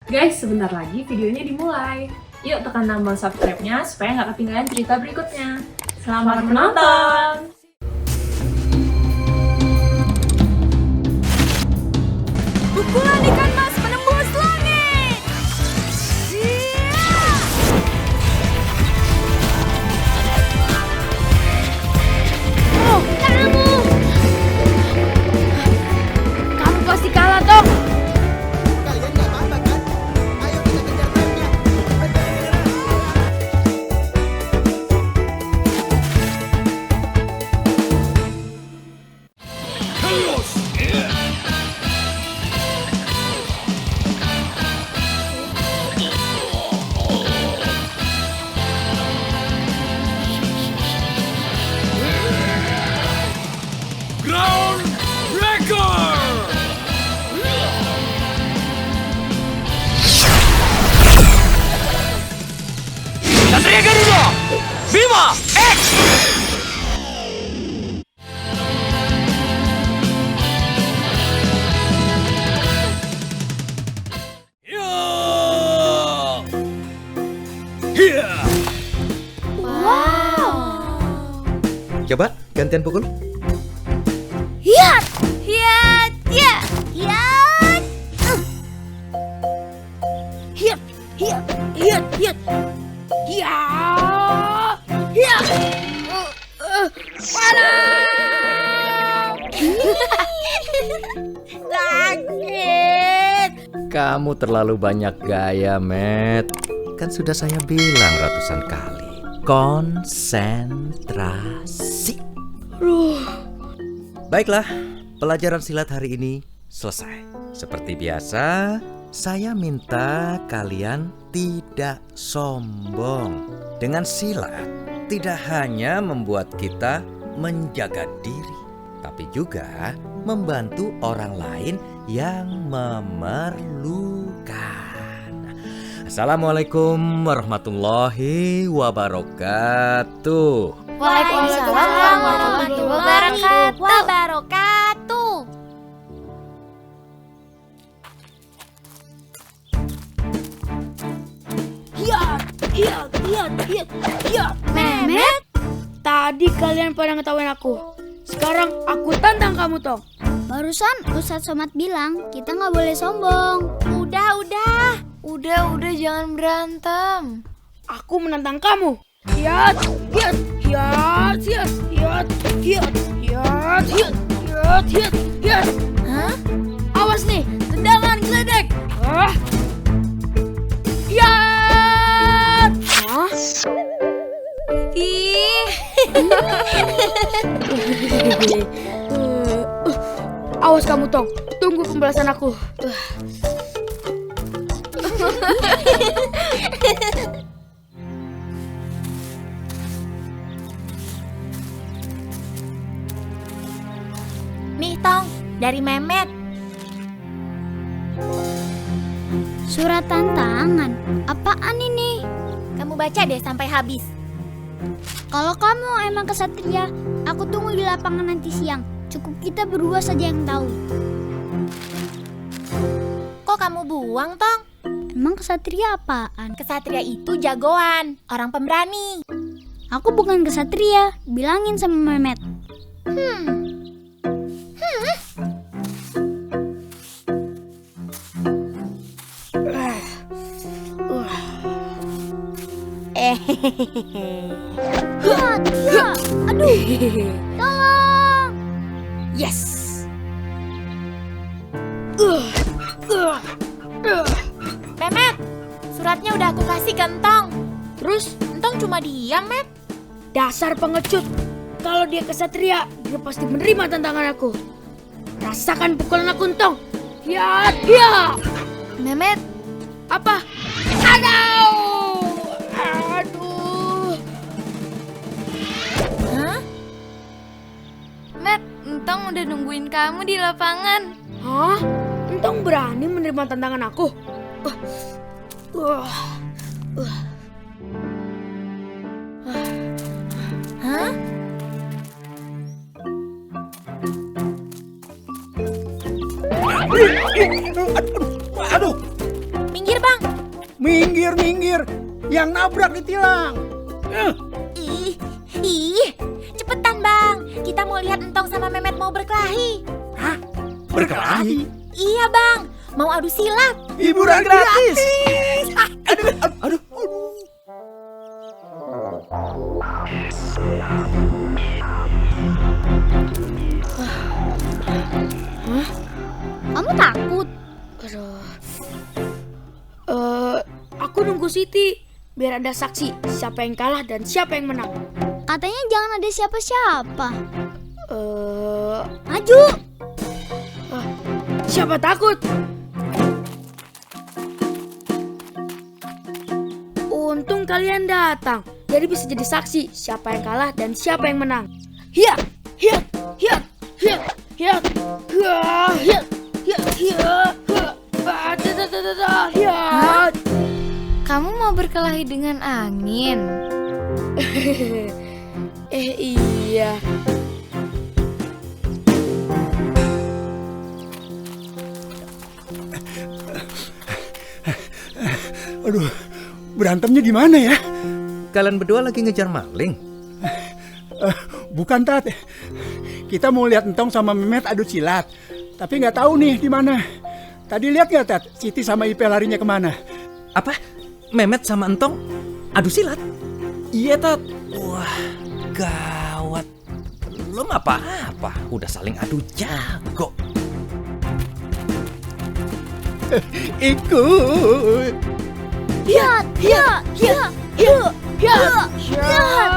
Guys, sebentar lagi videonya dimulai. Yuk tekan tombol subscribe-nya supaya nggak ketinggalan cerita berikutnya. Selamat menonton! Pukulan ikan mas menembus langit. Oh, kamu pasti kalah, Tong. Kalian nggak apa-apa kan? Ayo kita kejar truknya. Ground Breaker! Satria Garuda! Bima X! Coba gantian pukul. Hiat, hiat, hiat, hiat. Hiat, hiat, hiat, hiat. Hiat, hiat. Panas. Sakit. Kamu terlalu banyak gaya, Matt. Kan sudah saya bilang ratusan kali. Konsentrasi. Baiklah, pelajaran silat hari ini selesai. Seperti biasa, saya minta kalian tidak sombong. Dengan silat, tidak hanya membuat kita menjaga diri, tapi juga membantu orang lain yang memerlukan. Assalamualaikum warahmatullahi wabarakatuh. Waalaikumsalam warahmatullahi wabarakatuh. Hiat, hiat, hiat, hiat, hiat. Mehmet, tadi kalian pada ngetawain aku. Sekarang aku tantang kamu, Tong. Barusan Ustadz Somad bilang kita nggak boleh sombong. Udah, jangan berantem. Aku menantang kamu. Hiat, hiat, hiat, hiat, hiat, hiat, hiat, hiat, hiat, hiat, hiat. Hah? Awas nih, tendangan geledek. Hiat. Hah? Ih. Awas kamu, Tong. Tunggu pembalasan aku. Nih Tong, dari Mehmet. Surat tantangan. Apaan ini? Kamu baca deh sampai habis. Kalau kamu emang kesatria, aku tunggu di lapangan nanti siang. Cukup kita berdua saja yang tahu. Kok kamu buang, Tong? Emang kesatria apaan? Kesatria itu jagoan, orang pemberani. Aku bukan kesatria. Bilangin sama Mehmet. Hiat, hiat. Aduh, tolong. Yes. Mehmet, suratnya udah aku kasih ke Entong. Terus, Entong cuma diam, Met. dasar pengecut. Kalau dia kesatria, dia pasti menerima tantangan aku. Rasakan pukulan aku, Tong. Hiat, hiat. Mehmet, Apa? Aduh. Aduh. hah? Matt, Entong udah nungguin kamu di lapangan. Hah? Entong berani menerima tantangan aku? Hah? Aduh, Minggir bang. Minggir, minggir. Yang nabrak ditilang. Ih, cepetan bang. Kita mau lihat Entong sama Memet mau berkelahi. Berkelahi. Iya bang, mau adu silat. Hiburan gratis. Aduh. Kamu takut? Aduh. Aku nunggu Siti biar ada saksi siapa yang kalah dan siapa yang menang. Katanya jangan ada siapa-siapa. Maju. Siapa takut? Untung kalian datang. Jadi bisa jadi saksi siapa yang kalah dan siapa yang menang. Hiat, hiat, hiat, hiat, hiat, hiat, hiat, hiat, hiat. Kamu mau berkelahi dengan angin? Iya. Aduh, berantemnya di mana ya? Kalian berdua lagi ngejar maling? Bukan, Tat. Kita mau lihat Entong sama Memet adu silat. Tapi nggak tahu nih di mana. Tadi lihat nggak, Tat? Siti sama Ipe larinya kemana? Apa? Memet sama Entong adu silat? Iya, Tat. Wah, gawat. Belum apa-apa, udah saling adu jago. Ikut. Hiat, hiat, hiat, hiat, hiat, hiat,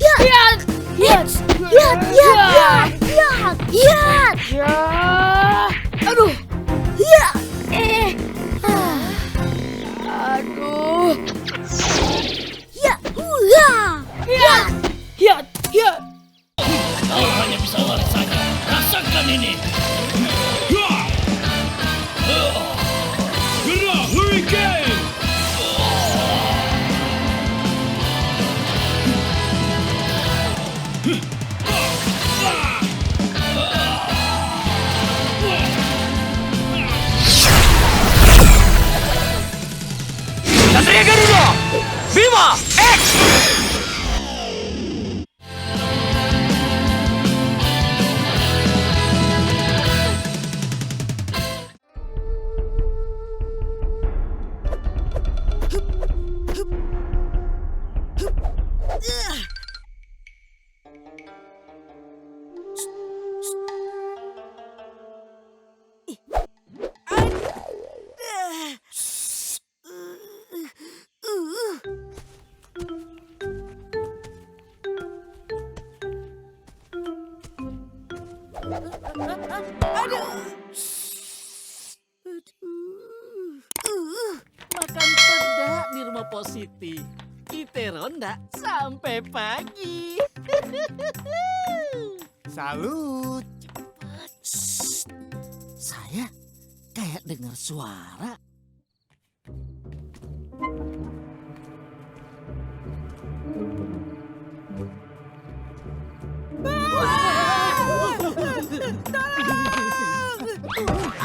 hiat, hiat, hiat, hiat, hiat, hiat. Aduh. Hiat. Aduh. Hiat. Hiat. Hiat, hiat, hiat. Kau hanya bisa lari saja. Rasakan ini. Gerak Hurricane. Satria Garuda, Bima X. Makan pedak di rumah Positi. Kita ronda sampai pagi. Salut. Shh, saya kayak dengar suara.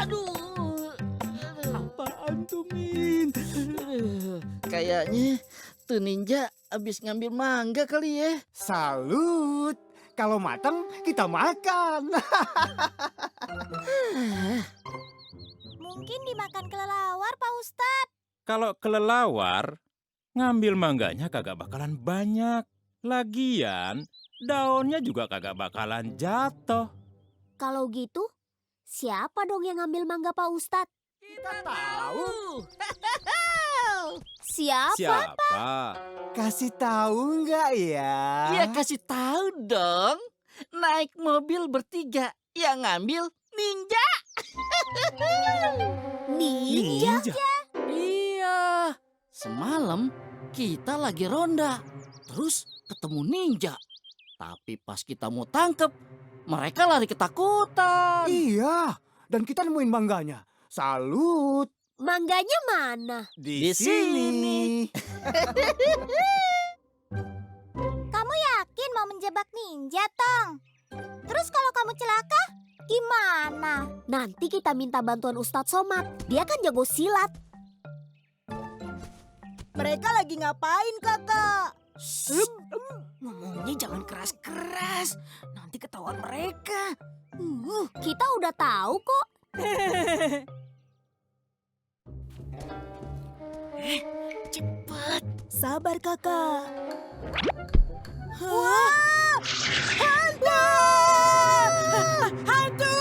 Aduh. Apaan tuh, Min? Kayaknya tuh ninja abis ngambil mangga kali ya. Salut. Kalau matang, kita makan. Mungkin dimakan kelelawar, Pak Ustadz. Kalau kelelawar, ngambil mangganya kagak bakalan banyak. Lagian, daunnya juga kagak bakalan jatuh. Kalau gitu, siapa dong yang ngambil mangga Pak Ustadz? Kita tahu. Siapa? Kasih tahu nggak ya? Ya kasih tahu dong. Naik mobil bertiga, yang ngambil ninja. Ninja? Iya. Semalam kita lagi ronda, terus ketemu ninja. Tapi pas kita mau tangkep, mereka lari ketakutan. Iya. Dan kita nemuin mangganya. Salut. Mangganya mana? Di sini. Kamu yakin mau menjebak ninja, Tong? Terus kalau kamu celaka, gimana? Nanti kita minta bantuan Ustadz Somad. Dia kan jago silat. Mereka lagi ngapain, Kakak? Ngomongnya jangan keras-keras. Nanti ketahuan mereka. Kita udah tahu kok. Cepat. Sabar, Kakak. Wah! Hantu! Hantu!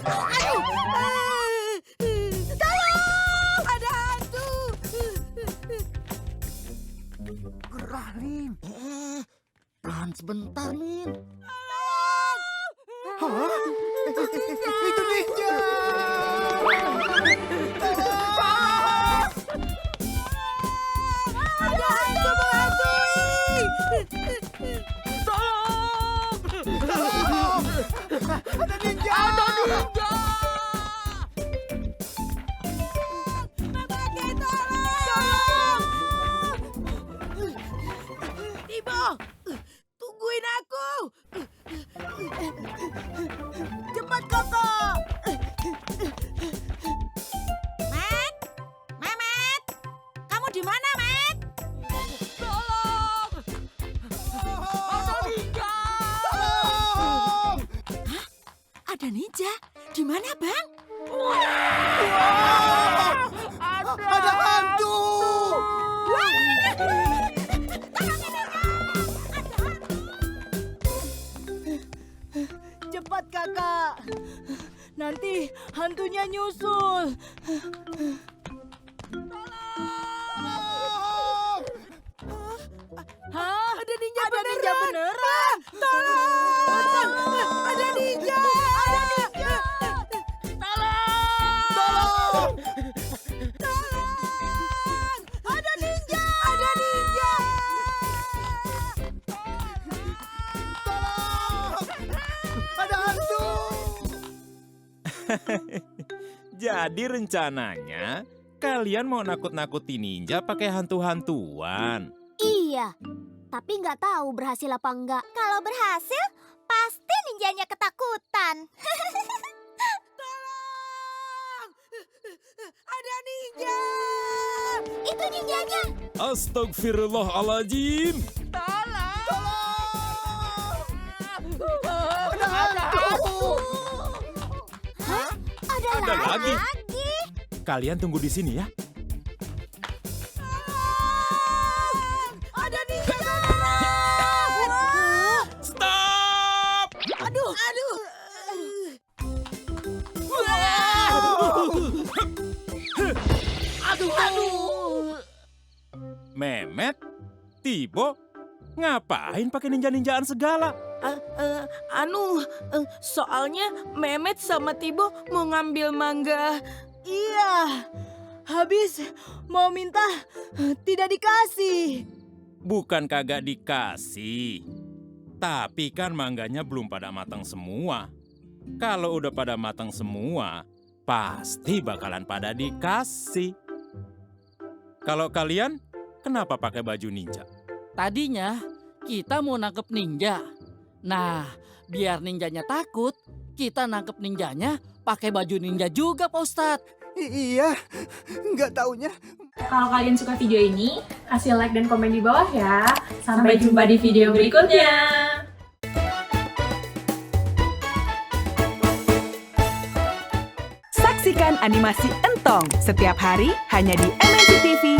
Aduh! Tolong! Ada hantu! Gerah, Min. Tahan sebentar, Min. Hah? Itu ninja! Ada hantu menghantui! Tolong! Ada ninja! Ada ninja! Tibo, tungguin aku. Cepat, Kakak. Met, Memet, kamu di mana, Met? Tolong. Ada ninja! Ada ninja? Di mana, Bang? Ada hantu! Cepat, Kakak. Nanti hantunya nyusul. Hah? Ada ninja beneran? Tolong! Ada ninja! Ada ninja! Tolong! Tolong! Ada ninja! Ada ninja! Ada hantu! Jadi rencananya kalian mau nakut-nakuti ninja pakai hantu-hantuan. Iya, tapi nggak tahu berhasil apa enggak. Kalau berhasil, pasti ninjanya ketakutan. Tolong! Ada ninja! Itu ninjanya. Astagfirullahaladzim. Ada hantu! Ada lagi. Kalian tunggu di sini ya. Ada ninja! Stop! Aduh! Memet, Tibo, ngapain pakai ninja-ninjaan segala? Soalnya Memet sama Tibo mau ngambil mangga. Iya, habis mau minta tidak dikasih. Bukan kagak dikasih. Tapi kan mangganya belum pada matang semua. Kalau udah pada matang semua, pasti bakalan pada dikasih. Kalau kalian, kenapa pakai baju ninja? Tadinya kita mau nangkep ninja. Nah, biar ninjanya takut, kita nangkep ninjanya pakai baju ninja juga, Pak Ustadz. Iya, nggak taunya. Kalau kalian suka video ini, kasih like dan komen di bawah ya. Sampai jumpa di video berikutnya. Saksikan animasi Entong setiap hari hanya di MNC TV